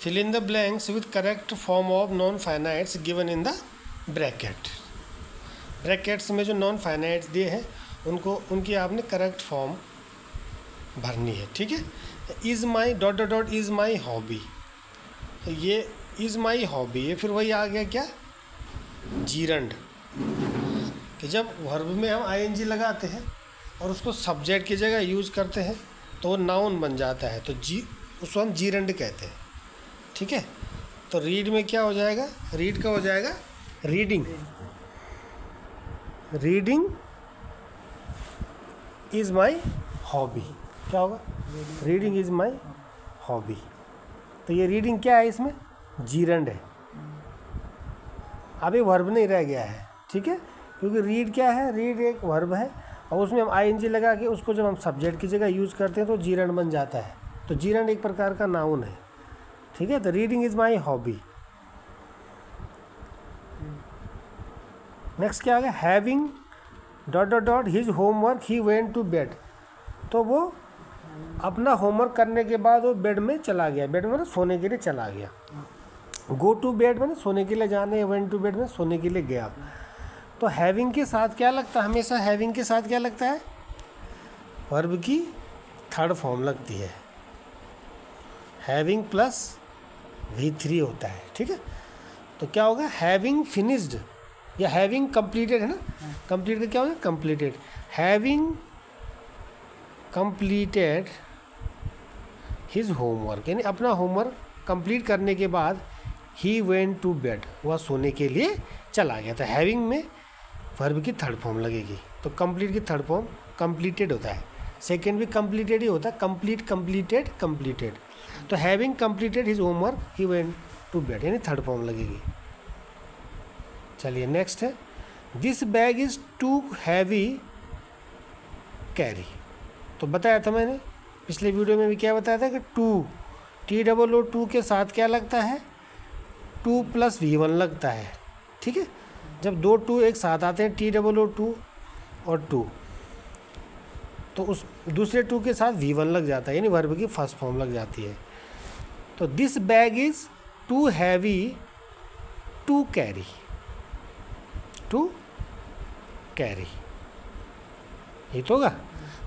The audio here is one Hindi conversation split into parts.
fill in the blanks with correct form of non finites given in the bracket. Brackets में जो नॉन फाइनाइट्स दिए हैं उनको उनकी आपने करेक्ट फॉर्म भरनी है, ठीक है। Is my dot dot dot is my hobby, तो ये इज़ माई हॉबी, ये फिर वही आ गया क्या, जीरंड, कि जब वर्ब में हम आईएनजी लगाते हैं और उसको सब्जेक्ट की जगह यूज़ करते हैं तो वो नाउन बन जाता है, तो उसको हम जीरंड कहते हैं, ठीक है। तो रीड में क्या हो जाएगा, रीड का हो जाएगा reading, reading is my hobby, क्या होगा, रीडिंग इज़ माई हॉबी। तो ये रीडिंग क्या है, इसमें जीरंड है, अभी वर्ब नहीं रह गया है, ठीक है, क्योंकि रीड क्या है, रीड एक वर्ब है और उसमें हम आईएनजी लगा के उसको जब हम सब्जेक्ट की जगह यूज़ करते हैं तो जीरंड बन जाता है, तो जीरंड एक प्रकार का नाउन है, ठीक है। तो reading is my hobby. Next क्या आ गया, having dot dot dot his homework he went to bed, तो वो अपना होमवर्क करने के बाद वो बेड में चला गया, बेड में सोने के लिए चला गया। गो टू बेड में सोने के लिए जाने, वेंट टू बेड में सोने के लिए गया। तो हैविंग के साथ क्या लगता है, हमेशा हैविंग के साथ क्या लगता है, वर्ब की थर्ड फॉर्म लगती है, हैविंग प्लस V3 होता है, ठीक है। तो क्या होगा, हैविंग फिनिश्ड या हैविंग कंप्लीटेड है ना, कंप्लीट का क्या होगा, completed, having completed his homework, यानी अपना होमवर्क कंप्लीट करने के बाद ही वेंट टू बेड, वह सोने के लिए चला गया। तो हैविंग में वर्ब की थर्ड फॉर्म लगेगी, तो कंप्लीट की थर्ड फॉर्म कंप्लीटेड होता है, सेकेंड भी कंप्लीटेड ही होता है, कंप्लीट कंप्लीटेड कंप्लीटेड। तो having completed his homework he went to bed, यानी थर्ड फॉर्म लगेगी। चलिए नेक्स्ट है, this bag is too heavy carry, तो बताया था मैंने पिछले वीडियो में भी, क्या बताया था कि टू, TOO के साथ क्या लगता है, 2 + V1 लगता है, ठीक है। जब दो टू एक साथ आते हैं, TOO और 2, तो उस दूसरे 2 के साथ V1 लग जाता है, यानी वर्ब की फर्स्ट फॉर्म लग जाती है। तो this bag is too heavy to carry, to carry, ये तो होगा,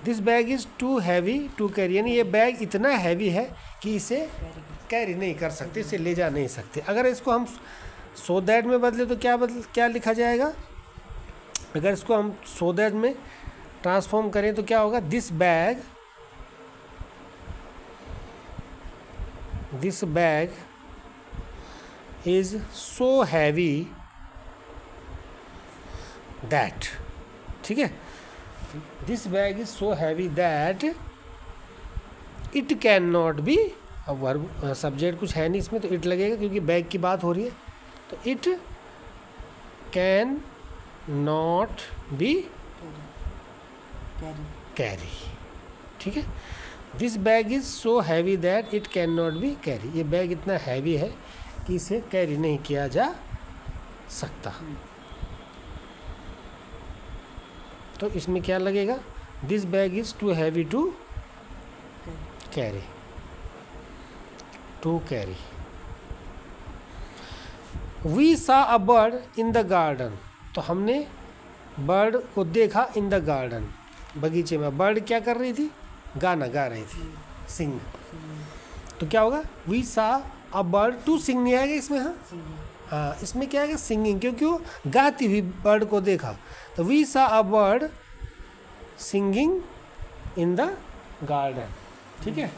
this bag is too heavy to carry, यानी ये बैग इतना हैवी है कि इसे कैरी नहीं कर सकते, इसे ले जा नहीं सकते। अगर इसको हम सो दैट में बदले तो क्या लिखा जाएगा, अगर इसको हम सो दैट में ट्रांसफॉर्म करें तो क्या होगा, this bag is so heavy that, ठीक है, this bag is so heavy that it can not be, अब वर्ब सब्जेक्ट कुछ है नहीं इसमें तो इट लगेगा क्योंकि बैग की बात हो रही है, तो it can not be carry, ठीक है। This bag is so heavy that it can not be carry, ये बैग इतना हैवी है कि इसे कैरी नहीं किया जा सकता। तो इसमें क्या लगेगा, this bag is too heavy to carry, to carry. We saw a bird in the garden, तो हमने बर्ड को देखा इन द गार्डन, बगीचे में। बर्ड क्या कर रही थी, गाना गा रही थी, सिंग, तो क्या होगा, we saw a bird, to sing नहीं आएगा इसमें, हाँ इसमें क्या आएगा, सिंगिंग, क्योंकि वो गाती हुई बर्ड को देखा। तो we saw a bird singing in the garden, ठीक है,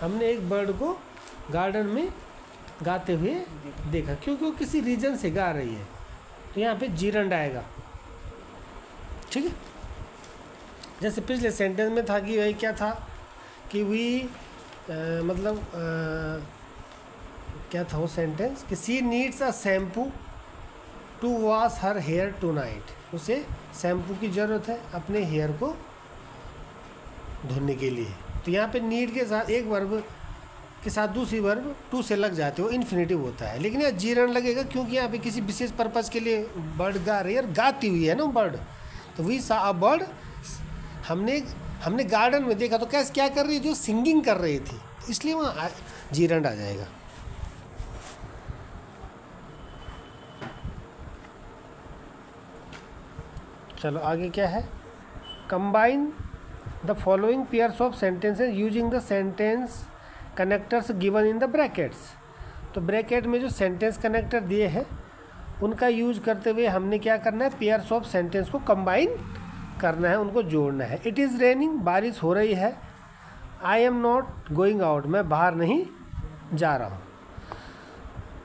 हमने एक बर्ड को गार्डन में गाते हुए देखा, क्योंकि वो किसी रीजन से गा रही है, तो यहाँ पे जीरंड आएगा, ठीक है। जैसे पिछले सेंटेंस में था कि वही क्या था कि क्या था वो सेंटेंस कि she needs a shampoo to wash her hair tonight, उसे शैम्पू की ज़रूरत है अपने हेयर को धोने के लिए। तो यहाँ पे नीड के साथ एक वर्ब के साथ दूसरी वर्ब टू से लग जाते हो, इन्फिनेटिव होता है, लेकिन यहाँ जीरन लगेगा क्योंकि यहाँ पे किसी विशेष पर्पज़ के लिए बर्ड गा रही है और गाती हुई है ना बर्ड। तो वी सा अ बर्ड, हमने गार्डन में देखा, तो क्या कर रही थी, वो सिंगिंग कर रही थी, इसलिए वहाँ जीरंड आ जाएगा। चलो आगे क्या है, combine the following pairs of sentences using the sentence connectors given in the brackets. तो ब्रैकेट में जो सेंटेंस कनेक्टर दिए हैं उनका यूज करते हुए हमने क्या करना है, पेयर्स ऑफ सेंटेंस को कंबाइन करना है, उनको जोड़ना है। इट इज़ रेनिंग, बारिश हो रही है। आई एम नॉट गोइंग आउट, मैं बाहर नहीं जा रहा हूँ।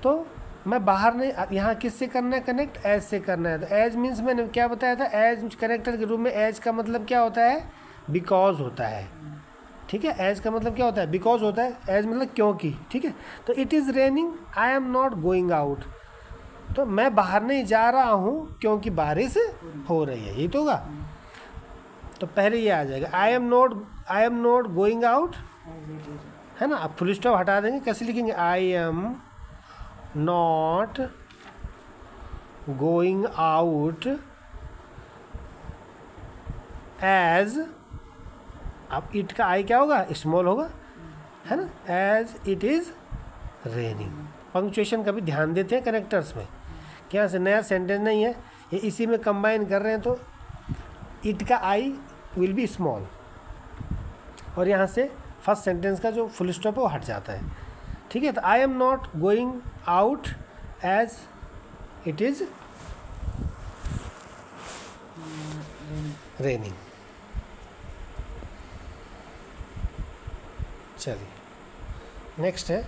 तो मैं बाहर नहीं, यहाँ किससे करना है कनेक्ट, एज से करना है। तो एज मीन्स मैंने क्या बताया था, एज कनेक्टर के रूप में एज का मतलब क्या होता है, बिकॉज होता है। ठीक है, एज का मतलब क्या होता है, बिकॉज होता है। एज मतलब क्योंकि। ठीक है, तो it is raining, I am not going out, तो मैं बाहर नहीं जा रहा हूँ क्योंकि बारिश हो रही है, ये तो होगा। तो पहले ये आ जाएगा, I am not going out, है ना। अब फुल स्टॉप हटा देंगे, कैसे लिखेंगे, I am not going out as, अब इट का आई क्या होगा, स्मॉल होगा, है ना, as it is raining. Punctuation का भी ध्यान देते हैं कनेक्टर्स में, क्या से नया सेंटेंस नहीं है, ये इसी में कंबाइन कर रहे हैं, तो इट का आई विल बी स्मॉल, और यहाँ से फर्स्ट सेंटेंस का जो फुल स्टॉप है वो हट जाता है। ठीक है, तो I am not going out as it is raining. चलिए नेक्स्ट है,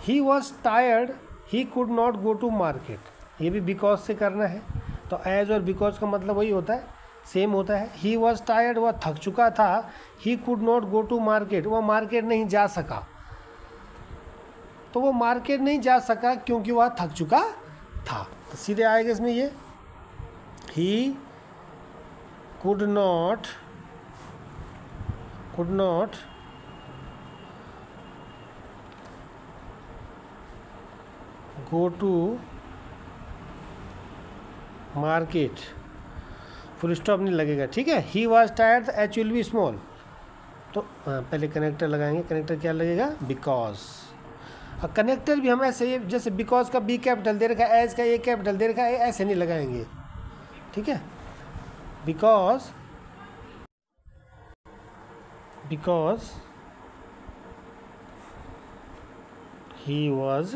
he was tired he could not go to market. ये भी बिकॉज से करना है, तो एज और बिकॉज का मतलब वही होता है, सेम होता है। ही वॉज टायर्ड, वह थक चुका था। He could not go to market, वह मार्केट नहीं जा सका। तो वो मार्केट नहीं जा सका क्योंकि वह थक चुका था। तो सीधे आएगा इसमें ये, he could not go to market, full stop नहीं लगेगा। ठीक है, he was tired, H will be small, तो पहले कनेक्टर लगाएंगे। कनेक्टर क्या लगेगा, बिकॉज। और कनेक्टर भी हम ऐसे, जैसे बिकॉज का बी कैपिटल दे रखा है, एज का ए कैपिटल दे रखा है, ऐसे नहीं लगाएंगे। ठीक है, बिकॉज ही वॉज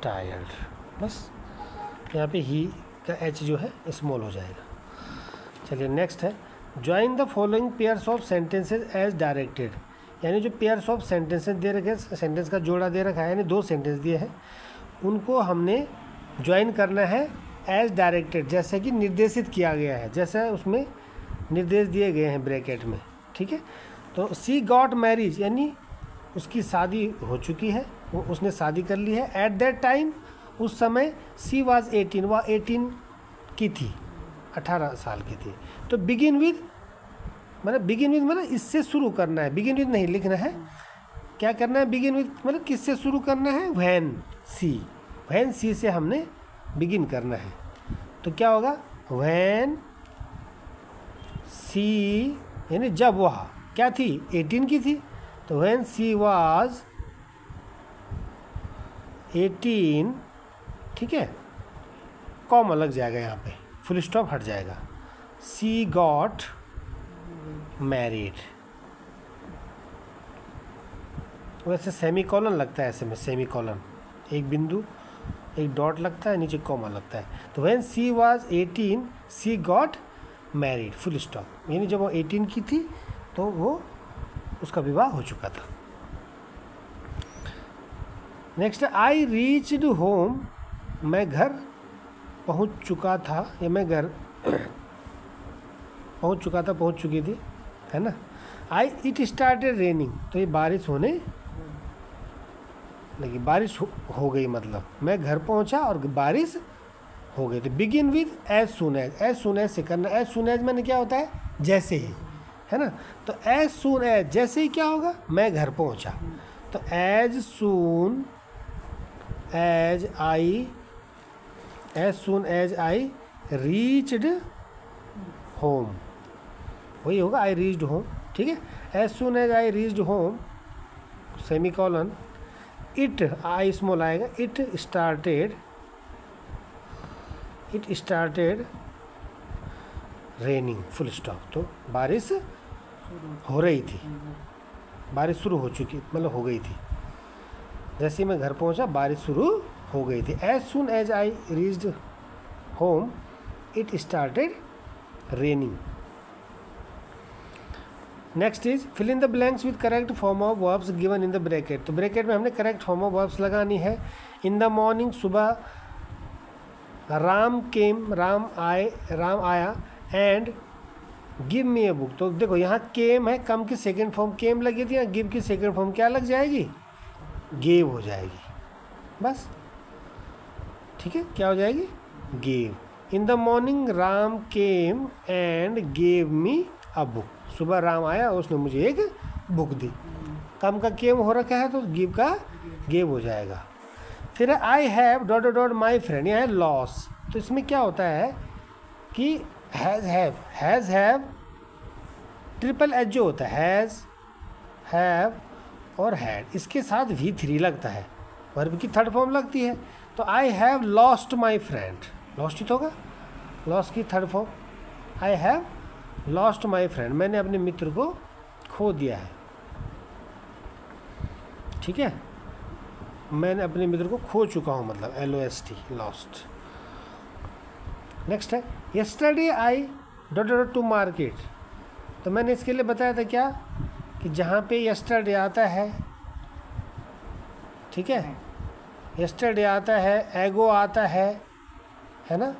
टायर्ड, बस यहाँ पे ही का एच जो है स्मॉल हो जाएगा। चलिए नेक्स्ट है, join the following pairs of sentences as directed. यानी जो पेयर्स ऑफ सेंटेंसेज दे रखे, सेंटेंस का जोड़ा दे रखा है, यानी दो सेंटेंस दिए हैं, उनको हमने ज्वाइन करना है एज डायरेक्टेड, जैसे कि निर्देशित किया गया है, जैसे उसमें निर्देश दिए गए हैं ब्रैकेट में। ठीक है, तो सी गॉट मैरिज, यानी उसकी शादी हो चुकी है, वो उसने शादी कर ली है। एट दैट टाइम, उस समय, सी वाज 18, वह 18 की थी, 18 साल की थी। तो बिगिन विद मतलब इससे शुरू करना है, बिगिन विद नहीं लिखना है। क्या करना है, बिगिन विद मतलब किससे शुरू करना है, व्हेन सी से हमने बिगिन करना है। तो क्या होगा, व्हेन सी, यानी जब वह क्या थी, 18 की थी, तो व्हेन सी वाज 18, ठीक है, कॉमा लग जाएगा यहाँ पे, फुल स्टॉप हट जाएगा। सी गॉट मैरिड, वैसे सेमी कॉलन लगता है ऐसे में, सेमी कॉलन, एक बिंदु, एक डॉट लगता है, नीचे कॉमा लगता है। तो when she was 18 she got married, full stop, यानी जब वो 18 की थी तो वो उसका विवाह हो चुका था। नेक्स्ट, आई रीच्ड होम, मैं घर पहुंच चुका था, या मैं घर पहुंच चुका था, पहुंच चुकी थी, है ना। इट स्टार्टेड रेनिंग, तो ये बारिश होने लगी, बारिश हो गई, मतलब मैं घर पहुंचा और बारिश हो गई। तो begin with as soon as से करना। एज सुन एज मैंने क्या होता है, जैसे ही, है ना। तो एज सुन एज, जैसे ही क्या होगा, मैं घर पहुंचा। तो as soon as I reached home, वही होगा, आई रीच्ड होम। ठीक है, as soon as I reached home, semicolon, it I small आएगा, it started it started raining full stop. तो बारिश हो रही थी, बारिश शुरू हो चुकी, मतलब हो गई थी। जैसे ही मैं घर पहुंचा बारिश शुरू हो गई थी। As soon as I reached home it started raining. Next is fill in the blanks with correct form of verbs given in the bracket. तो ब्रैकेट में हमने करेक्ट फॉर्म ऑफ वर्ब्स लगानी है। इन द मॉर्निंग, सुबह, राम केम, राम आया, and give me a book. तो देखो यहाँ केम है, कम की सेकेंड फॉर्म केम लगी थी, यहाँ गिव की सेकेंड फॉर्म क्या लग जाएगी, गेव हो जाएगी। बस ठीक है, क्या हो जाएगी, gave. In the morning Ram came and gave me a book. सुबह राम आया और उसने मुझे एक बुक दी। कम का केम हो रखा है तो गिव का गेव हो जाएगा। फिर I have dot dot dot my friend, यह है लॉस। तो इसमें क्या होता है कि हैज़ हैव ट्रिपल एच जो होता है, हैज़, हैव और हैड, इसके साथ V3 लगता है, वर्ब की थर्ड फॉर्म लगती है। तो I have lost my friend, lost ही तो होगा, लॉस्ट की third form. I have lost my friend, मैंने अपने मित्र को खो दिया है। ठीक है, मैंने अपने मित्र को खो चुका हूँ, मतलब LOST, लॉस्ट। नेक्स्ट है yesterday I dot dot to market. तो मैंने इसके लिए बताया था क्या कि जहाँ पे यस्टरडे आता है, ठीक है, यस्टरडे आता है, एगो आता है ना,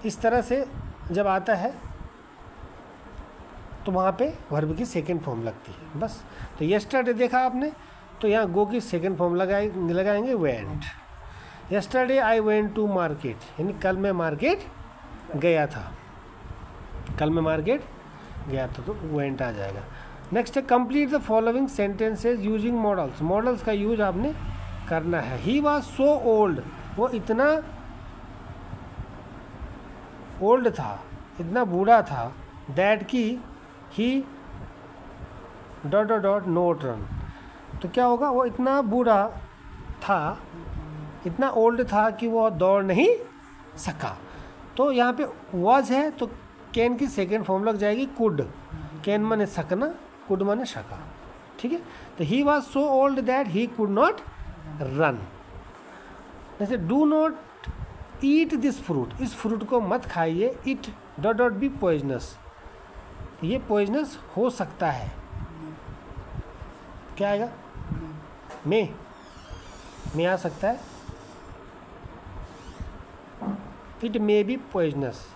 इस तरह से जब आता है तो वहाँ पे वर्ब की सेकंड फॉर्म लगती है। बस, तो यस्टरडे देखा आपने, तो यहाँ गो की सेकंड फॉर्म लगाएंगे went. Yesterday I went to market, यानी कल मैं मार्केट गया था, कल मैं मार्केट गया था, तो वेंट आ जाएगा। नेक्स्ट है complete the following sentences using models. Models का यूज आपने करना है। ही वॉज सो ओल्ड, वो इतना ओल्ड था, इतना बूढ़ा था, दैट की he dot dot dot not run. तो क्या होगा, वो इतना बूढ़ा था, इतना ओल्ड था कि वो दौड़ नहीं सका। तो यहाँ पे वॉज है तो कैन की सेकेंड फॉर्म लग जाएगी कुड। कैन माने सकना, कुड माने सका। ठीक है, तो he was so old that he could not run. जैसे do not eat this fruit, इस फ्रूट को मत खाइए। It dot dot be poisonous, ये पॉइजनस हो सकता है। क्या आएगा, मे आ सकता है। इट मे बी पॉइजनस,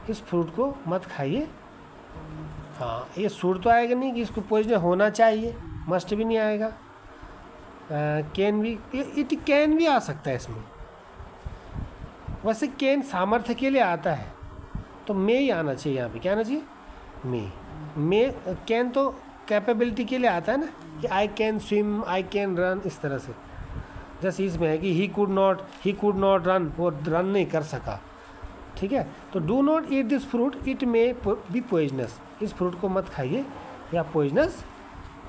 इस फ्रूट को मत खाइए। हाँ, ये सूट तो आएगा नहीं कि इसको पॉइजन होना चाहिए, मस्ट भी नहीं आएगा। कैन भी, इट कैन भी आ सकता है इसमें। वैसे कैन सामर्थ्य के लिए आता है, तो मे ही आना चाहिए यहाँ पे। क्या आना चाहिए, मे। कैन तो कैपेबिलिटी के लिए आता है ना, कि I can swim, I can run, इस तरह से। जैसे इसमें है कि ही कुड नॉट रन, वो रन नहीं कर सका। ठीक है, तो do not eat this fruit, it may be poisonous, इस फ्रूट को मत खाइए या पॉइजनस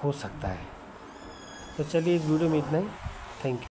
हो सकता है। तो चलिए इस वीडियो में इतना ही। Thank you.